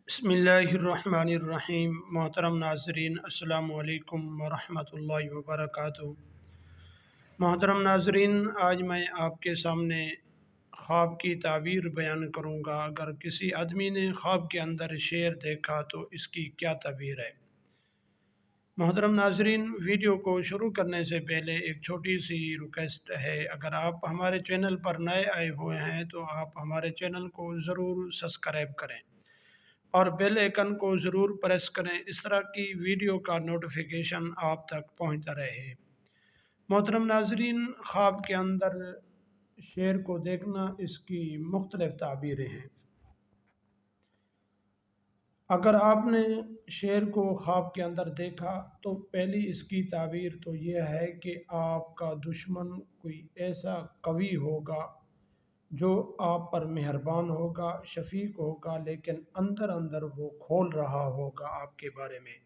بسم اللہ الرحمن الرحیم۔ محترم ناظرین، السلام علیکم ورحمۃ اللہ وبرکاتہ۔ محترم ناظرین، آج میں آپ کے سامنے خواب کی تعبیر بیان کروں گا۔ اگر کسی آدمی نے خواب کے اندر شیر دیکھا تو اس کی کیا تعبیر ہے؟ محترم ناظرین، ویڈیو کو شروع کرنے سے پہلے ایک چھوٹی سی ریکویسٹ ہے۔ اگر آپ ہمارے چینل پر نئے آئے ہوئے ہیں تو آپ ہمارے چینل کو ضرور سبسکرائب کریں اور بیل آئیکن کو ضرور پریس کریں، اس طرح کی ویڈیو کا نوٹیفیکیشن آپ تک پہنچتا رہے۔ محترم ناظرین، خواب کے اندر شیر کو دیکھنا، اس کی مختلف تعبیریں ہیں۔ اگر آپ نے شیر کو خواب کے اندر دیکھا تو پہلی اس کی تعبیر تو یہ ہے کہ آپ کا دشمن کوئی ایسا قوی ہوگا جو آپ پر مہربان ہوگا، شفیق ہوگا، لیکن اندر اندر وہ کھول رہا ہوگا آپ کے بارے میں۔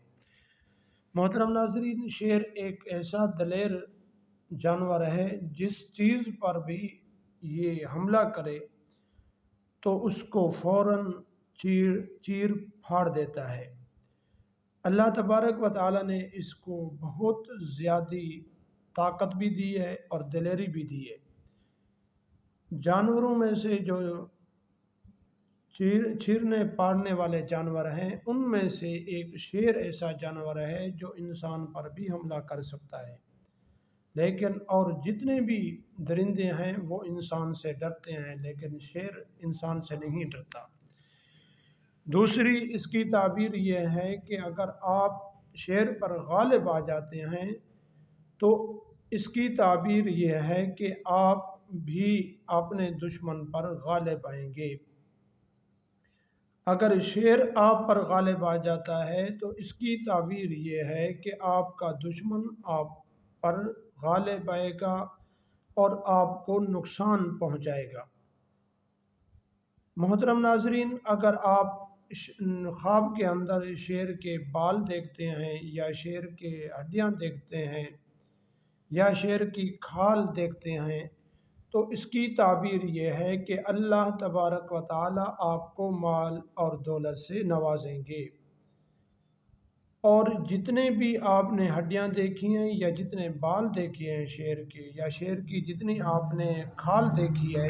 محترم ناظرین، شیر ایک ایسا دلیر جانور ہے جس چیز پر بھی یہ حملہ کرے تو اس کو فوراً چیر پھاڑ دیتا ہے۔ اللہ تبارک و تعالیٰ نے اس کو بہت زیادہ طاقت بھی دی ہے اور دلیری بھی دی ہے۔ جانوروں میں سے جو چیرنے پاڑنے والے جانور ہیں، ان میں سے ایک شیر ایسا جانور ہے جو انسان پر بھی حملہ کر سکتا ہے، لیکن اور جتنے بھی درندے ہیں وہ انسان سے ڈرتے ہیں، لیکن شیر انسان سے نہیں ڈرتا۔ دوسری اس کی تعبیر یہ ہے کہ اگر آپ شیر پر غالب آ جاتے ہیں تو اس کی تعبیر یہ ہے کہ آپ بھی اپنے دشمن پر غالب آئیں گے۔ اگر شیر آپ پر غالب آ جاتا ہے تو اس کی تعبیر یہ ہے کہ آپ کا دشمن آپ پر غالب آئے گا اور آپ کو نقصان پہنچائے گا۔ محترم ناظرین، اگر آپ خواب کے اندر شیر کے بال دیکھتے ہیں یا شیر کے ہڈیاں دیکھتے ہیں یا شیر کی کھال دیکھتے ہیں تو اس کی تعبیر یہ ہے کہ اللہ تبارک و تعالیٰ آپ کو مال اور دولت سے نوازیں گے، اور جتنے بھی آپ نے ہڈیاں دیکھی ہیں یا جتنے بال دیکھے ہیں شیر کے، یا شیر کی جتنی آپ نے کھال دیکھی ہے،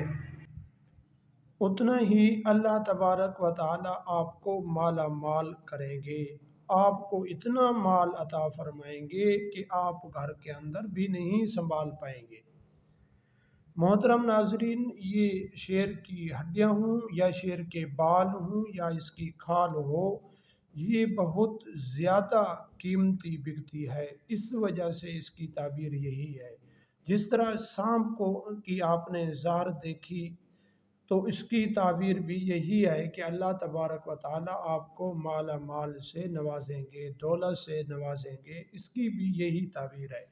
اتنا ہی اللہ تبارک و تعالیٰ آپ کو مالا مال کریں گے۔ آپ کو اتنا مال عطا فرمائیں گے کہ آپ گھر کے اندر بھی نہیں سنبھال پائیں گے۔ محترم ناظرین، یہ شیر کی ہڈیاں ہوں یا شیر کے بال ہوں یا اس کی کھال ہو، یہ بہت زیادہ قیمتی بکتی ہے، اس وجہ سے اس کی تعبیر یہی ہے۔ جس طرح سانپ کی آپ نے زہر دیکھی تو اس کی تعبیر بھی یہی ہے کہ اللہ تبارک و تعالیٰ آپ کو مالا مال سے نوازیں گے، دولت سے نوازیں گے، اس کی بھی یہی تعبیر ہے۔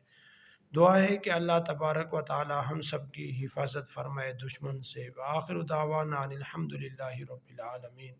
دعا ہے کہ اللہ تبارک و تعالی ہم سب کی حفاظت فرمائے دشمن سے۔ وآخر دعوانا ان الحمد للہ رب العالمین۔